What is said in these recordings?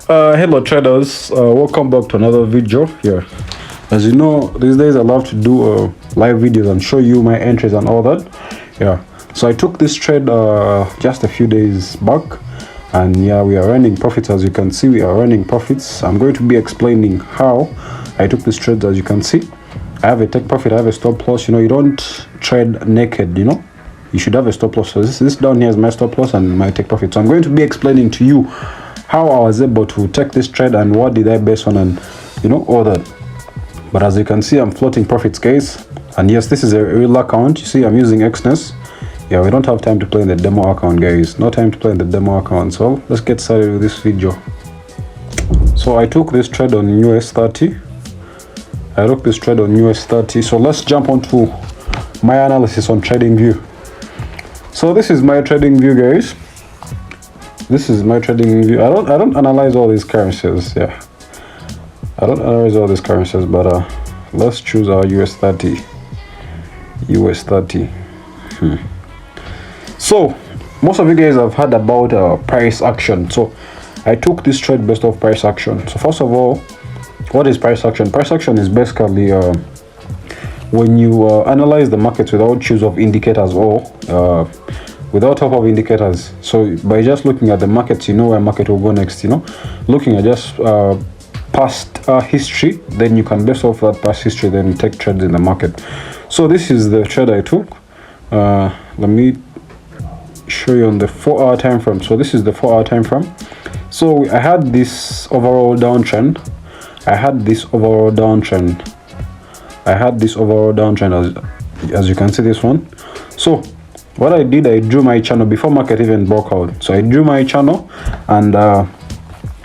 Hello traders, welcome back to another video here. As you know, these days I love to do live videos and show you my entries and all that. Yeah, so I took this trade just a few days back, and yeah, we are running profits. As you can see, we are running profits. I'm going to be explaining how I took this trade. As you can see, I have a take profit, I have a stop loss. You know, you don't trade naked, you know, you should have a stop loss. So this down here is my stop loss and my take profit. So I'm going to be explaining to you how I was able to take this trade and what did I base on, and you know, all that. But as you can see, I'm floating profits, guys. And yes, this is a real account. You see, I'm using XNES. Yeah, we don't have time to play in the demo account, guys. No time to play in the demo account. So let's get started with this video. So I took this trade on US30. I took this trade on US30. So let's jump onto my analysis on TradingView. So this is my TradingView, guys. This is my TradingView. I don't analyze all these currencies. Yeah, I don't analyze all these currencies, but let's choose our US30. So most of you guys have heard about price action. So I took this trade based off price action. So first of all, what is price action? Price action is basically when you analyze the markets without use of indicators or without help of indicators. So by just looking at the markets, you know where market will go next. You know, looking at just past history, then you can base off that past history, then take trades in the market. So this is the trade I took. Let me show you on the 4-hour time frame. So this is the 4-hour time frame. So I had this overall downtrend. As you can see, this one. So what I did, I drew my channel before market even broke out. So I drew my channel, and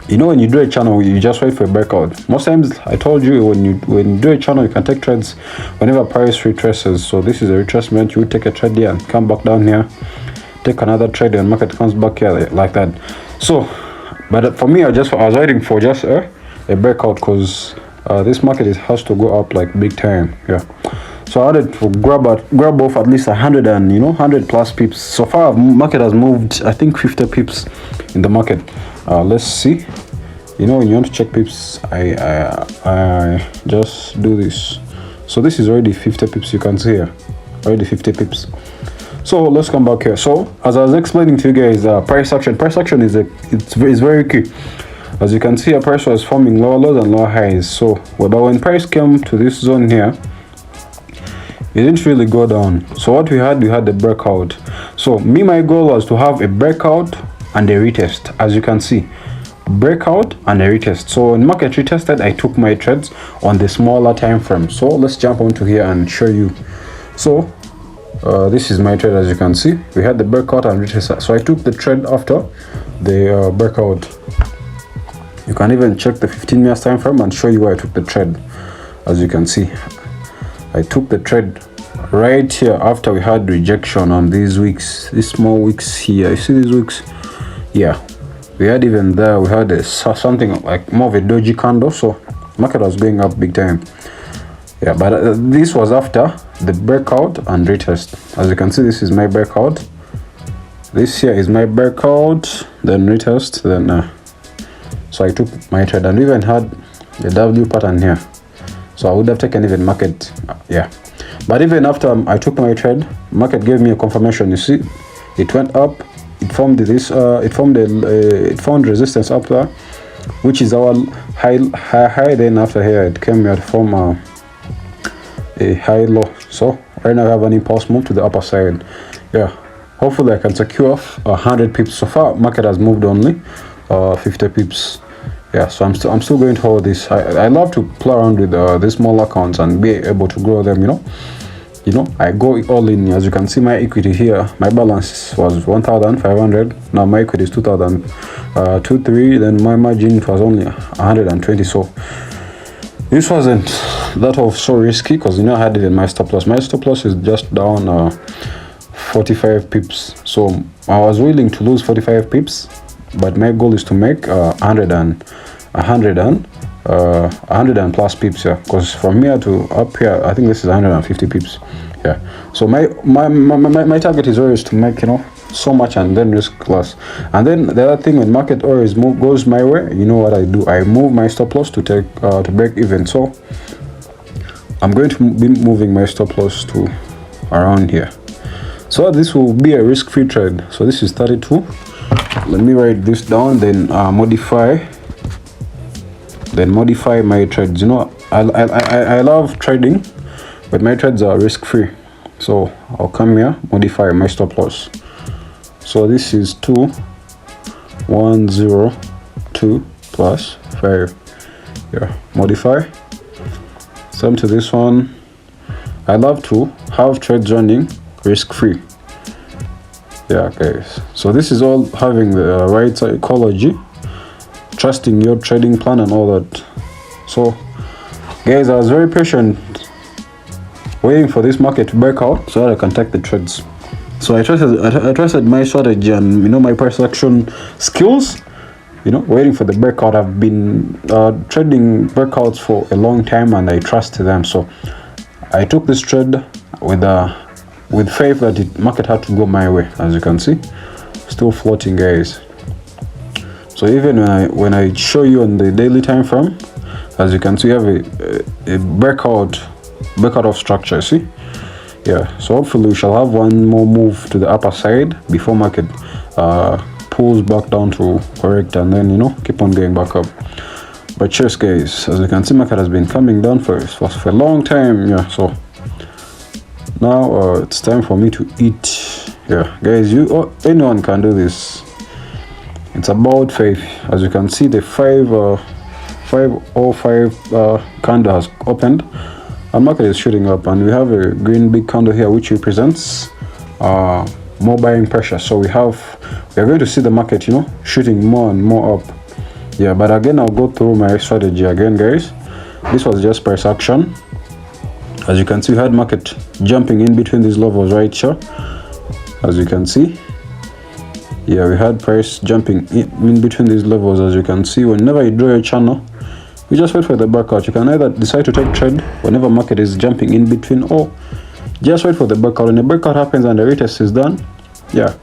you know, when you do a channel, you just wait for a breakout. Most times, I told you, when you do a channel, you can take trades whenever price retraces. So this is a retracement. You take a trade here and come back down here, take another trade, and market comes back here like that. So, but for me, I was waiting for just a breakout, because this market has to go up like big time. Yeah. So I had to grab off at least 100 plus pips. So far, market has moved, I think, 50 pips in the market. Let's see. You know, when you want to check pips, I just do this. So this is already 50 pips. You can see here, already 50 pips. So let's come back here. So as I was explaining to you guys, price action is very key. As you can see, a price was forming lower lows and lower highs. So, but when price came to this zone here, it didn't really go down. So what we had the breakout. So my goal was to have a breakout and a retest. As you can see, breakout and a retest. So when market retested, I took my trades on the smaller time frame. So let's jump onto here and show you. So this is my trade. As you can see, we had the breakout and retest. So I took the trade after the breakout. You can even check the 15 minutes time frame and show you where I took the trade. As you can see, I took the trade right here after we had rejection on these wicks, these small wicks here. You see these wicks? Yeah, we had even there, we had something like more of a doji candle. So market was going up big time. Yeah, but this was after the breakout and retest. As you can see, this is my breakout. This here is my breakout, then retest, then so I took my trade, and even had the W pattern here. So I would have taken even market, yeah. But even after I took my trade, market gave me a confirmation. You see, it went up. It formed this. It found resistance up there, which is our high. Then after here, it came here to form a high low. So right now I have an impulse move to the upper side. Yeah, hopefully I can secure 100 pips. So far, market has moved only 50 pips. Yeah, so I'm still going to hold this. I love to play around with these small accounts and be able to grow them. You know, I go all in. As you can see, my equity here, my balance was 1,500. Now my equity is 2,023. Then my margin was only 120. So this wasn't that of so risky, because you know I had it in my stop loss. My stop loss is just down 45 pips. So I was willing to lose 45 pips. But my goal is to make 100 and 100 and plus pips here, because from here to up here I think this is 150 pips. Yeah, so my target is always to make, you know, so much and then risk loss. And then the other thing, when market always goes my way, you know what I do? I move my stop loss to take to break even. So I'm going to be moving my stop loss to around here. So this will be a risk-free trade. So this is 32. Let me write this down, then modify my trades. You know, I love trading, but my trades are risk-free. So I'll come here, modify my stop loss. So this is 2102 plus 5. Yeah, modify. Same to this one. I love to have trades running risk-free. Yeah, guys. So this is all having the right psychology, trusting your trading plan and all that. So guys, I was very patient waiting for this market to break out so that I can take the trades. So I trusted my strategy and, you know, my price action skills, you know, waiting for the breakout. I've been trading breakouts for a long time and I trust them. So I took this trade with faith that the market had to go my way. As you can see, still floating, guys. So even when I show you on the daily time frame, as you can see, we have a breakout of structure. See, yeah. So hopefully we shall have one more move to the upper side before market pulls back down to correct, and then, you know, keep on going back up. But cheers, guys. As you can see, market has been coming down for a long time. Yeah. So now it's time for me to eat. Yeah, guys, anyone can do this. It's about faith. As you can see, the 505 candle has opened and market is shooting up, and we have a green big candle here which represents more buying pressure. So we are going to see the market, you know, shooting more and more up. Yeah, but again, I'll go through my strategy again, guys. This was just price action. As you can see, we had market jumping in between these levels right here. As you can see, yeah, we had price jumping in between these levels. As you can see, whenever you draw your channel, you just wait for the breakout. You can either decide to take trade whenever market is jumping in between, or just wait for the breakout. When the breakout happens and the retest is done, yeah,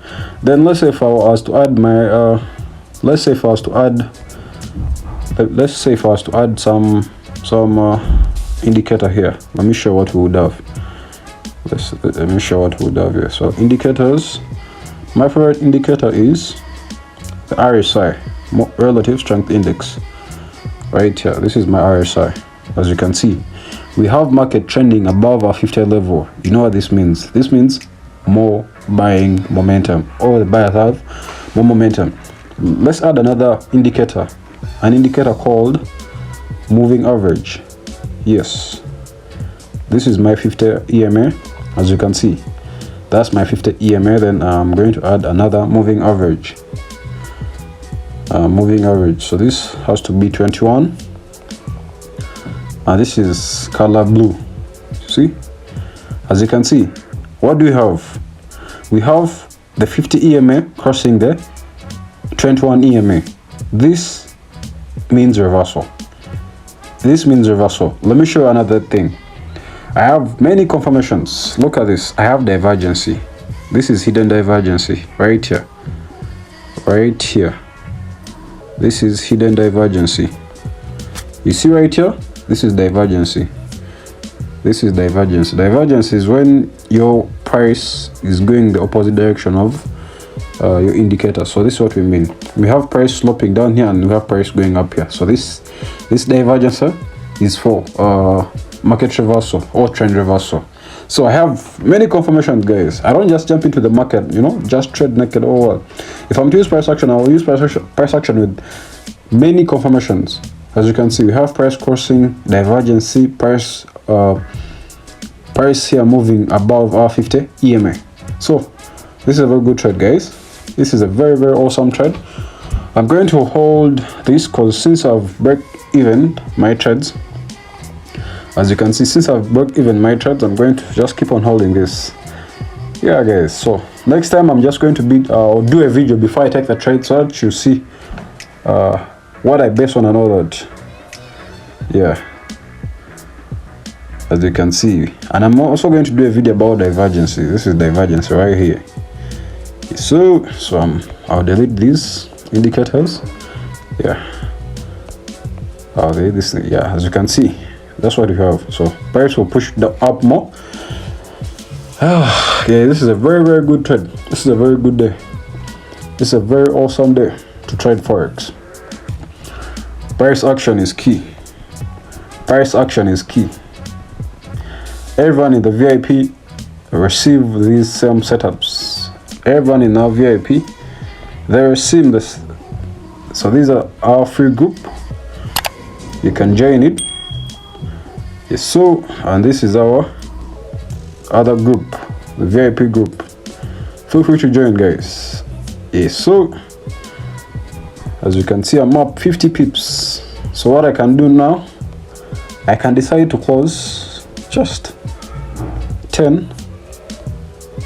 then let's say if I was to add my let's say if I was to add some indicator here. Let me show what we would have. Let me show what we would have here. So indicators, my favorite indicator is the RSI, relative strength index, right here. This is my RSI. As you can see, we have market trending above our 50 level. You know what this means? This means more buying momentum, or the buyers have more momentum. Let's add another indicator, an indicator called moving average. Yes, this is my 50 EMA. As you can see, that's my 50 EMA. Then I'm going to add another moving average. So this has to be 21, and this is color blue. See, as you can see, what do we have? We have the 50 EMA crossing the 21 EMA. This means reversal. Let me show you another thing. I have many confirmations. Look at this. I have divergency. This is hidden divergency right here. This is hidden divergency. You see right here? This is divergency. Divergence is when your price is going the opposite direction of your indicator. So this is what we mean. We have price sloping down here and we have price going up here. So this divergence is for market reversal or trend reversal. So I have many confirmations, guys. I don't just jump into the market, you know, just trade naked. Or if I'm to use price action, I will use price action with many confirmations. As you can see, we have price crossing, divergency, price here moving above our 50 EMA. So this is a very good trade, guys. This is a very, very awesome trade. I'm going to hold this because since I've broke even my trades, as you can see, I'm going to just keep on holding this. Yeah, guys. So next time I'm just going to I'll do a video before I take the trade so that you see what I base on and all that. Yeah, as you can see. And I'm also going to do a video about divergency. This is divergence right here. So I'll delete these indicators. Yeah, I'll delete this thing. Yeah, as you can see, that's what you have. So price will push up more. Yeah, this is a very, very good trade. This is a very good day. This is a very awesome day to trade forex. Price action is key. Price action is key. Everyone in the VIP receive these same setups. Everyone in our VIP, they receive this. So these are our free group. You can join it. Yes, so, and this is our other group, the VIP group. Feel free to join, guys. Yes, so as you can see, I'm up 50 pips. So what I can do now, I can decide to close just 10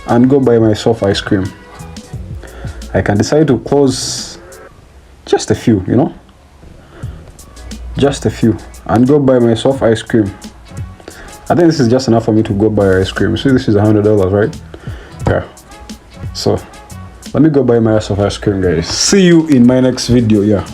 and go buy myself ice cream. I can decide to close just a few, you know, just a few, and go buy myself ice cream. I think this is just enough for me to go buy ice cream. See, this is $100, right? Yeah. So let me go buy myself ice cream, guys. See you in my next video. Yeah.